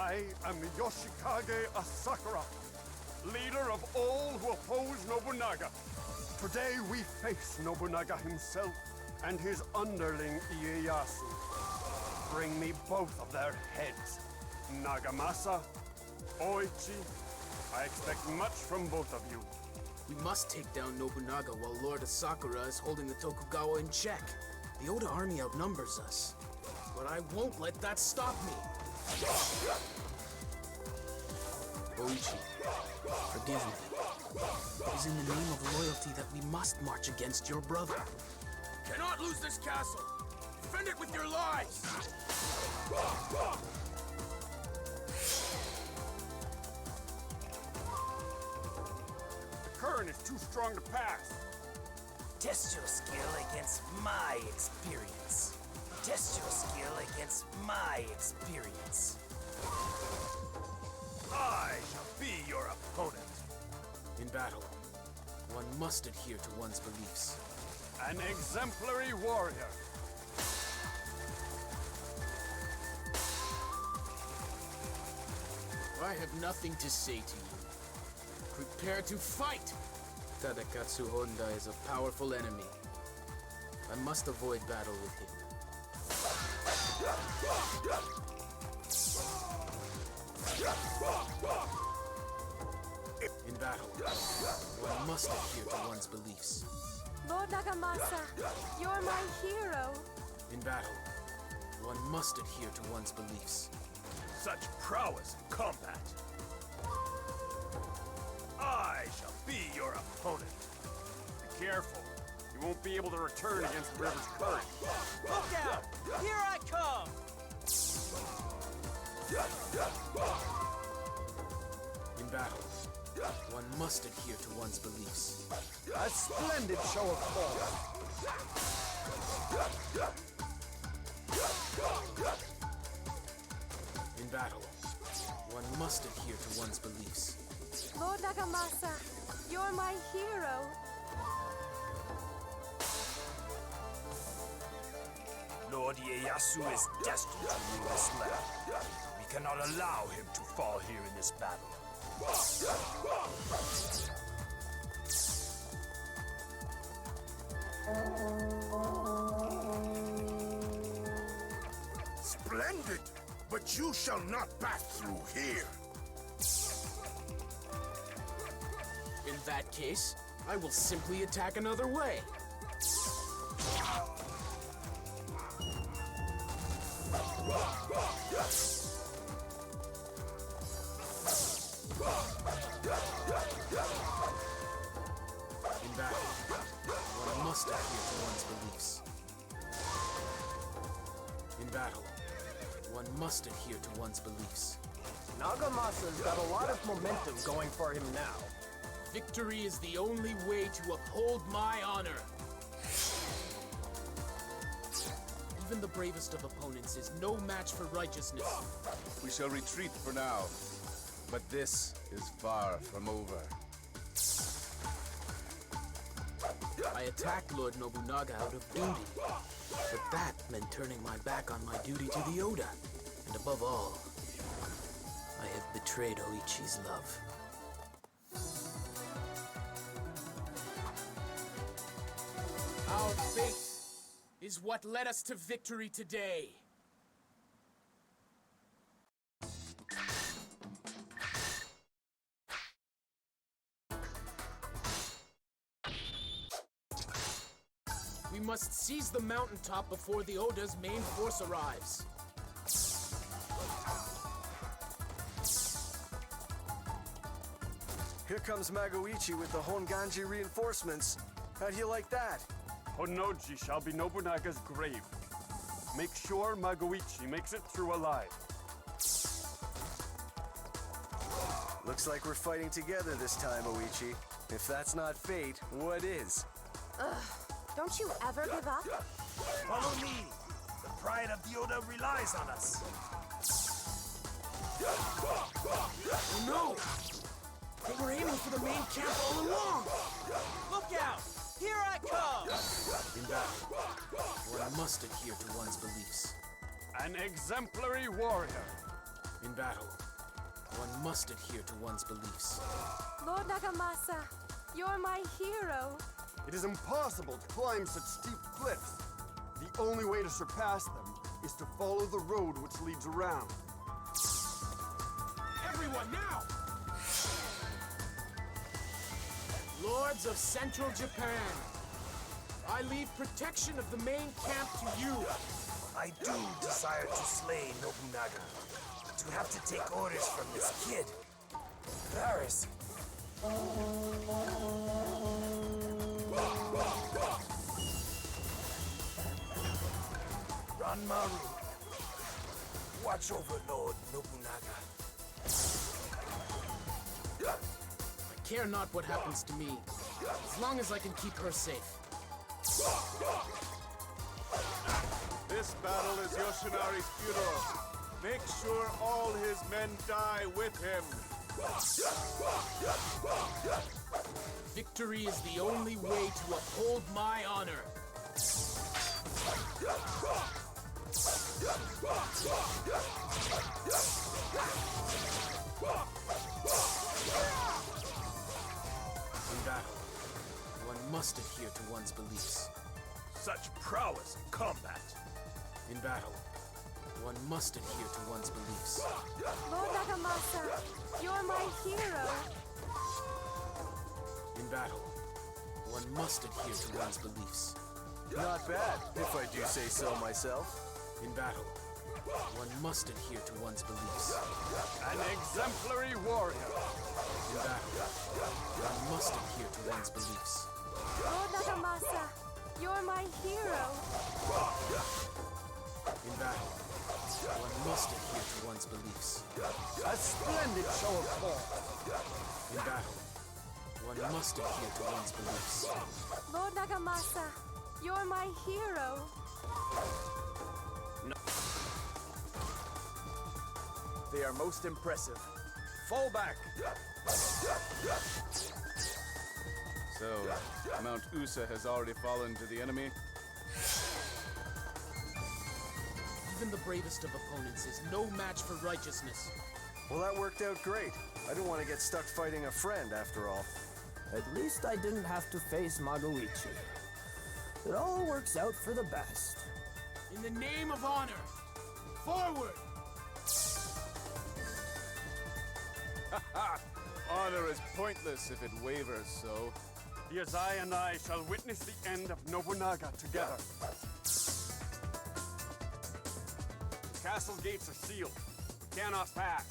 I am Yoshikage Asakura, leader of all who oppose Nobunaga. Today we face Nobunaga himself and his underling Ieyasu. Bring me both of their heads. Nagamasa, Oichi, I expect much from both of you. We must take down Nobunaga while Lord Asakura is holding the Tokugawa in check. The Oda army outnumbers us, but I won't let that stop me. Oichi, forgive me. It is in the name of loyalty that we must march against your brother. Cannot lose this castle! Defend it with your lives! The current is too strong to pass. Test your skill against my experience. Test your skill against my experience. I shall be your opponent. In battle, one must adhere to one's beliefs. An exemplary warrior. I have nothing to say to you. Prepare to fight! Tadakatsu Honda is a powerful enemy. I must avoid battle with him. In battle, one must adhere to one's beliefs. Lord Nagamasa, you're my hero. In battle, one must adhere to one's beliefs. Such prowess in combat. I shall be your opponent. Be careful. You won't be able to return against the river's current. Look out! Here I come! In battle, one must adhere to one's beliefs. A splendid show of force. In battle, one must adhere to one's beliefs. Lord Nagamasa, you're my hero. Lord Ieyasu is destined to rule this land. We cannot allow him to fall here in this battle. Splendid! But you shall not pass through here. In that case, I will simply attack another way. In battle, one must adhere to one's beliefs. In battle, one must adhere to one's beliefs. Nagamasa's got a lot of momentum going for him now. Victory is the only way to uphold my honor. Even the bravest of opponents is no match for righteousness. We shall retreat for now, but this is far from over. I attacked Lord Nobunaga out of duty, but that meant turning my back on my duty to the Oda. And above all, I have betrayed Oichi's love. Our faith is what led us to victory today. We must seize the mountaintop before the Oda's main force arrives. Here comes Magoichi with the Honganji reinforcements. How'd you like that? Honoji shall be Nobunaga's grave. Make sure Magoichi makes it through alive. Looks like we're fighting together this time, Oichi. If that's not fate, what is? Ugh, don't you ever give up? Follow me. The pride of the Oda relies on us. Oh no! They were aiming for the main camp all along! Look out! Here I come! In battle, one must adhere to one's beliefs. An exemplary warrior. In battle, one must adhere to one's beliefs. Lord Nagamasa, you're my hero. It is impossible to climb such steep cliffs. The only way to surpass them is to follow the road which leads around. Everyone now! Lords of Central Japan, I leave protection of the main camp to you. I do desire to slay Nobunaga. To have to take orders from this kid. Embarrassing. Ranmaru, watch over Lord Nobunaga. I care not what happens to me, as long as I can keep her safe. This battle is Yoshinari's funeral. Make sure all his men die with him. Victory is the only way to uphold my honor. In battle, one must adhere to one's beliefs. Such prowess in combat. In battle, one must adhere to one's beliefs. Lord Nagamasa, you're my hero. In battle, one must adhere to one's beliefs. Not bad, if I do say so myself. In battle, one must adhere to one's beliefs. An exemplary warrior. In battle, one must adhere to one's beliefs. Lord Nagamasa, you're my hero. In battle, one must adhere to one's beliefs. A splendid show of force. In battle, one must adhere to one's beliefs. Lord Nagamasa, you're my hero. They are most impressive. Fall back. So, Mount Usa has already fallen to the enemy? Even the bravest of opponents is no match for righteousness. Well, that worked out great. I didn't want to get stuck fighting a friend, after all. At least I didn't have to face Magoichi. It all works out for the best. In the name of honor, forward! Honor is pointless if it wavers so. The Azai and I shall witness the end of Nobunaga together. The castle gates are sealed. We cannot pass.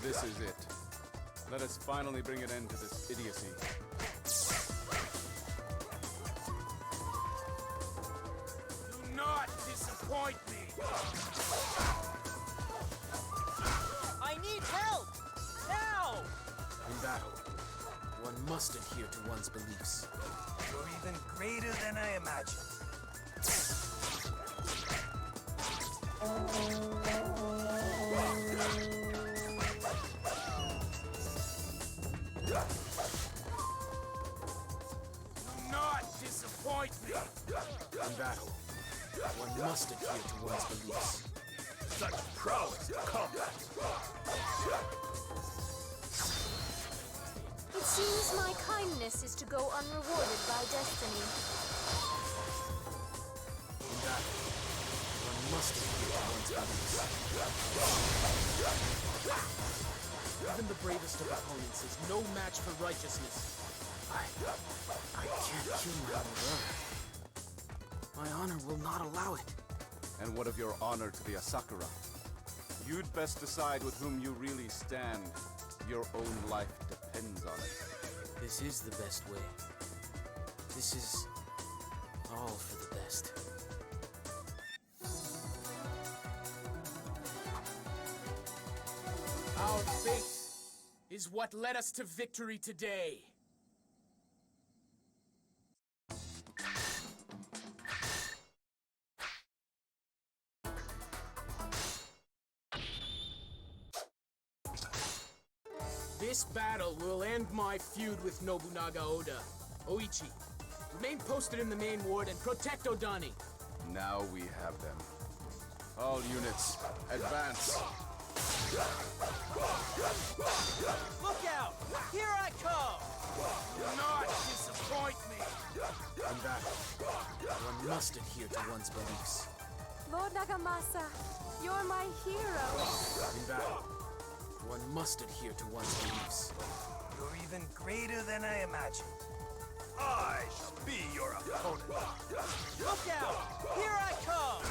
This is it. Let us finally bring an end to this idiocy. Do not disappoint me! I need help! Now! In battle, one must adhere to one's beliefs. You're even greater than I imagined. Do not disappoint me! In battle, one must adhere to one's beliefs. Such prowess in combat. It seems my kindness is to go unrewarded by destiny. In battle, one must adhere to one's beliefs. Even the bravest of opponents is no match for righteousness. I can't kill my own brother. My honor will not allow it. And what of your honor to the Asakura? You'd best decide with whom you really stand. Your own life depends on it. This is the best way. This is all for the best. Our fate is what led us to victory today. This battle will end my feud with Nobunaga Oda, Oichi, remain posted in the main ward and protect Odani. Now we have them. All units, advance. Look out! Here I come! Do not disappoint me! In battle, one must adhere to one's beliefs. Lord Nagamasa, you're my hero. In battle, one must adhere to one's beliefs. You're even greater than I imagined. I shall be your opponent. Look out! Here I come!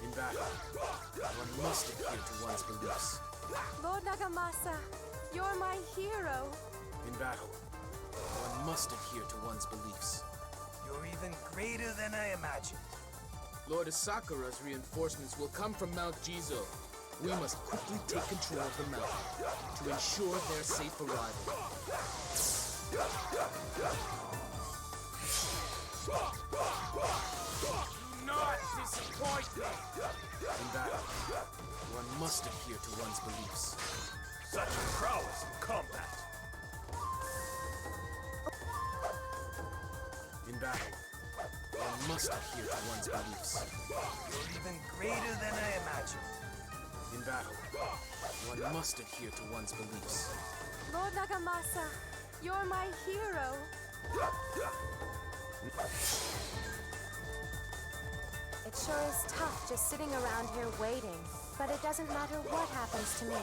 In battle, one must adhere to one's beliefs. Lord Nagamasa, you're my hero. In battle, one must adhere to one's beliefs. You're even greater than I imagined. Lord Asakura's reinforcements will come from Mount Jizo. We must quickly take control of the mountain to ensure their safe arrival. Do not disappoint me! In battle, one must adhere to one's beliefs. Such prowess in combat! In battle, one must adhere to one's beliefs. You're even greater than I imagined. In battle, one must adhere to one's beliefs. Lord Nagamasa, you're my hero. It sure is tough just sitting around here waiting, but it doesn't matter what happens to me,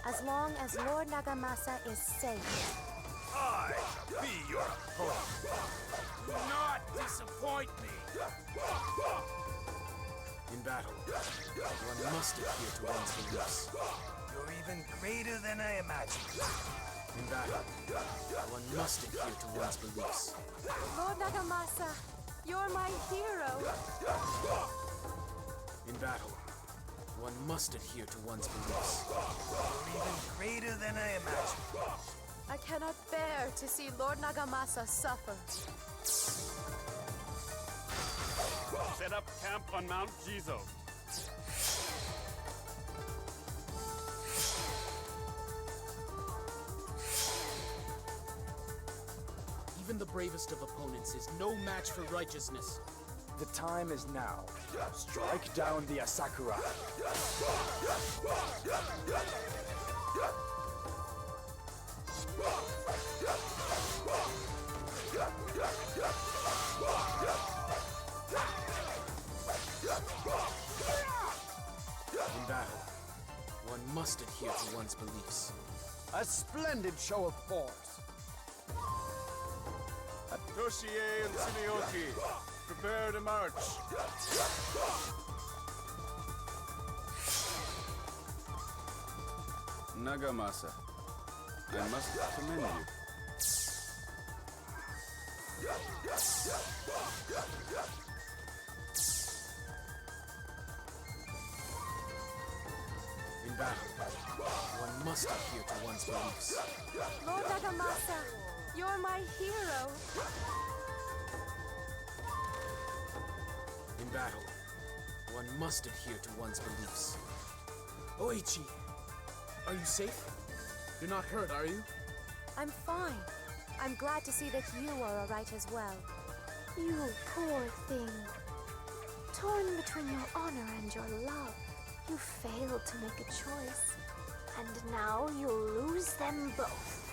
as long as Lord Nagamasa is safe. I shall be your opponent. Do not disappoint me. In battle, one must adhere to one's beliefs. You're even greater than I imagined. In battle, one must adhere to one's beliefs. Lord Nagamasa, you're my hero. In battle, one must adhere to one's beliefs. You're even greater than I imagined. I cannot bear to see Lord Nagamasa suffer. Set up camp on Mount Jizo. Even the bravest of opponents is no match for righteousness. The time is now. Strike down the Asakura. In battle, one must adhere to one's beliefs. A splendid show of force. Toshie and Tsuneyoki, prepare to march. Nagamasa, I must commend you. In battle, one must adhere to one's beliefs. Lord Nagamasa, you're my hero. In battle, one must adhere to one's beliefs. Oichi, are you safe? You're not hurt, are you? I'm fine. I'm glad to see that you are all right as well. You poor thing. Torn between your honor and your love, you failed to make a choice. And now you'll lose them both.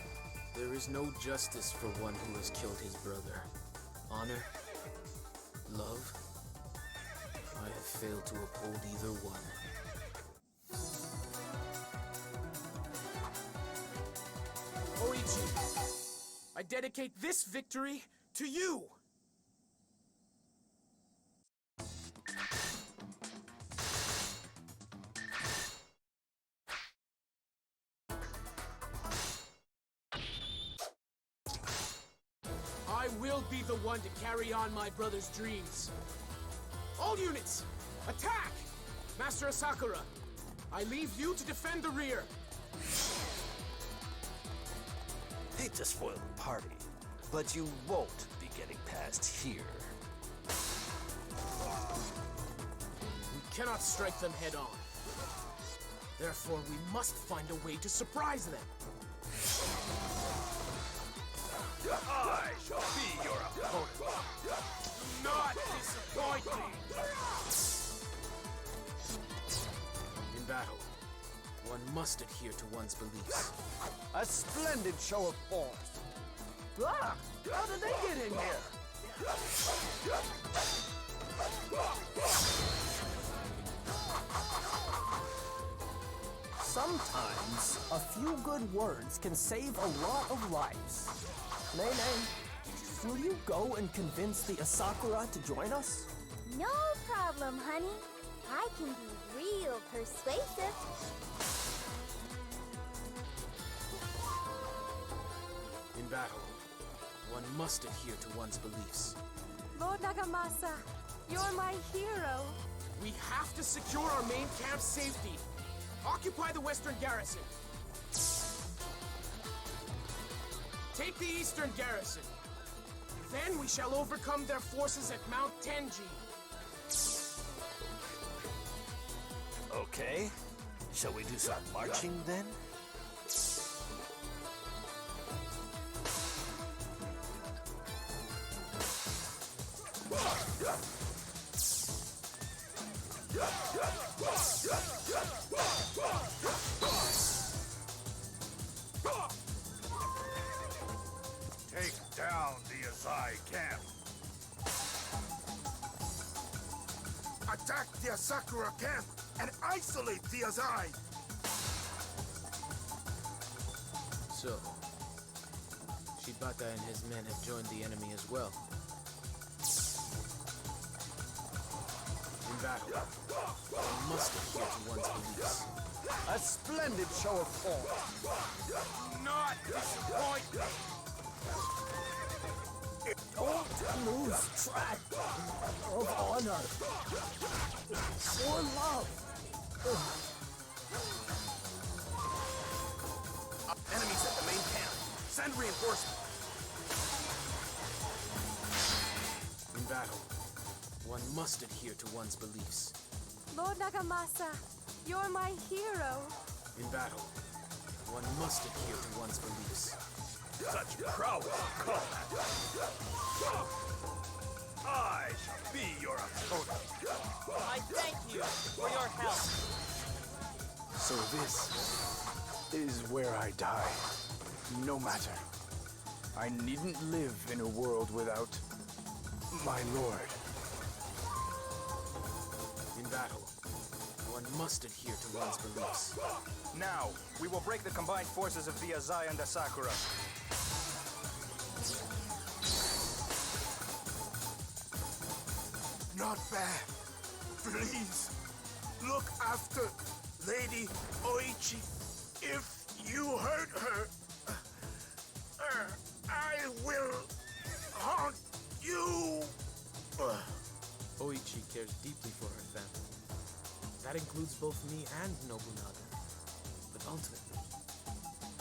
There is no justice for one who has killed his brother. Honor? Love? I have failed to uphold either one. Oichi, I dedicate this victory to you! I will be the one to carry on my brother's dreams. All units, attack! Master Asakura, I leave you to defend the rear. Hate to spoil the party, but you won't be getting past here. We cannot strike them head on. Therefore, we must find a way to surprise them. I shall be your must adhere to one's beliefs. A splendid show of force. Ah! How did they get in here? Sometimes a few good words can save a lot of lives. Nene, will you go and convince the Asakura to join us? No problem, honey. I can be real persuasive. In battle, one must adhere to one's beliefs. Lord Nagamasa, you're my hero. We have to secure our main camp's safety. Occupy the western garrison. Take the eastern garrison. Then we shall overcome their forces at Mount Tenji. Okay. Shall we do some marching then? Take down the Azai camp. Attack the Asakura camp and isolate the Azai. So, Shibata and his men have joined the enemy as well. In battle, one must adhere to one's beliefs. A splendid show of force. Not disappoint. Don't lose track of honor or love. Enemies at the main camp. Send reinforcements. In battle, one must adhere to one's beliefs. Lord Nagamasa, you're my hero. In battle, one must adhere to one's beliefs. Such prowess, call that. I shall be your opponent. I thank you for your help. So this is where I die. No matter. I needn't live in a world without my lord. In battle, one must adhere to one's beliefs. Now, we will break the combined forces of the Azai and Asakura. Not bad. Please, look after Lady Oichi. If you hurt her, I will haunt you. Oichi cares deeply for her family. That includes both me and Nobunaga. But ultimately,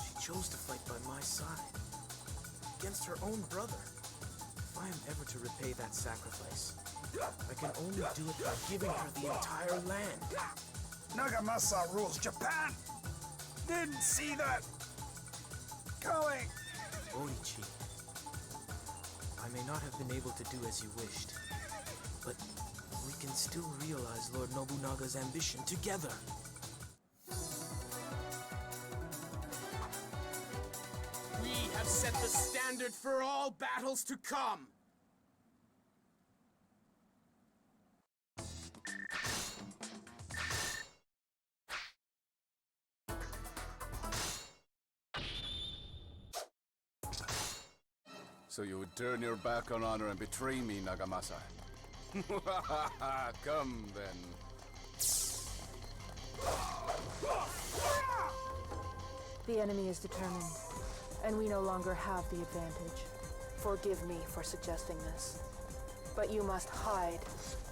she chose to fight by my side, against her own brother. If I am ever to repay that sacrifice, I can only do it by giving her the entire land. Nagamasa rules Japan. Didn't see that going. Oichi, I may not have been able to do as you wished, but we can still realize Lord Nobunaga's ambition together. We have set the standard for all battles to come. So you would turn your back on honor and betray me, Nagamasa. Come then. The enemy is determined, and we no longer have the advantage. Forgive me for suggesting this, but you must hide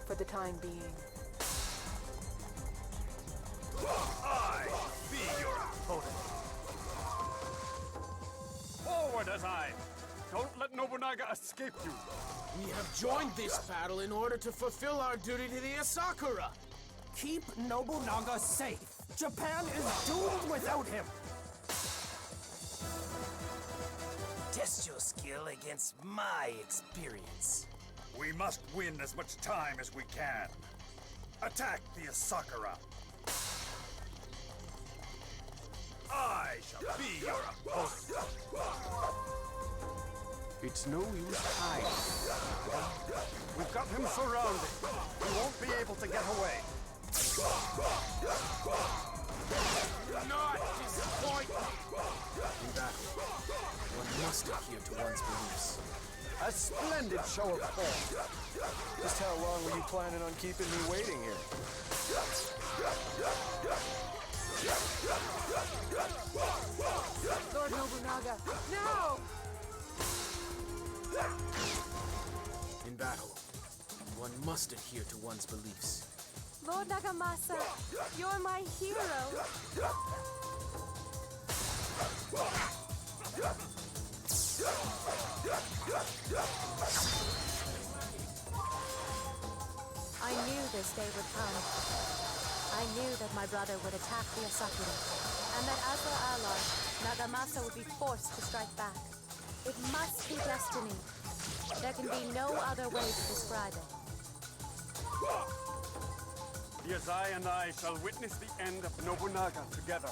for the time being. I be your opponent. Forward, Azai! Don't let Nobunaga escape you! We have joined this battle in order to fulfill our duty to the Asakura. Keep Nobunaga safe. Japan is doomed without him. Test your skill against my experience. We must win as much time as we can. Attack the Asakura. I shall be your opponent. It's no use hiding. We've got him surrounded. He won't be able to get away. Not disappoint me! In battle, one must adhere to one's beliefs. A splendid show of force. Just how long were you planning on keeping me waiting here? Lord Nobunaga, now! In battle, one must adhere to one's beliefs. Lord Nagamasa, you're my hero. I knew this day would come. I knew that my brother would attack the Asakura, and that as their ally, Nagamasa would be forced to strike back. It must be destiny. There can be no other way to describe it. The Azai and I shall witness the end of Nobunaga together.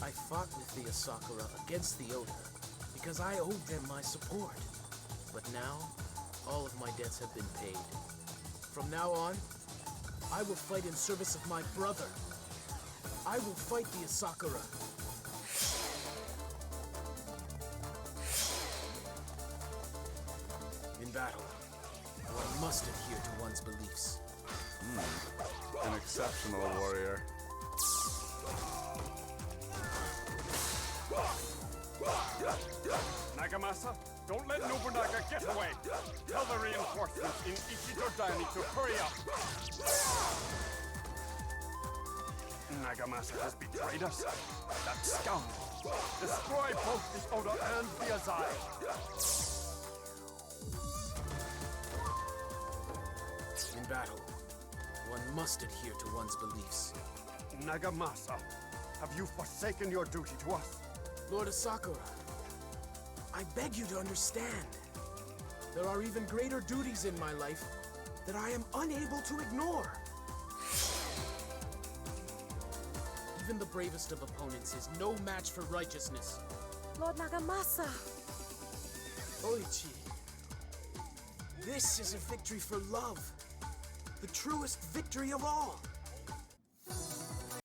I fought with the Asakura against the Oda because I owed them my support. But now, all of my debts have been paid. From now on, I will fight in service of my brother. I will fight the Asakura. In battle, one must adhere to one's beliefs. An exceptional warrior. Nagamasa, don't let Nobunaga get away. Tell the reinforcements in Ichijodani to hurry up. Nagamasa has betrayed us. That scoundrel. Destroy both the Oda and the Azai. In battle, one must adhere to one's beliefs. Nagamasa, have you forsaken your duty to us? Lord Asakura, I beg you to understand. There are even greater duties in my life that I am unable to ignore. Even the bravest of opponents is no match for righteousness. Lord Nagamasa! Oichi, this is a victory for love. The truest victory of all.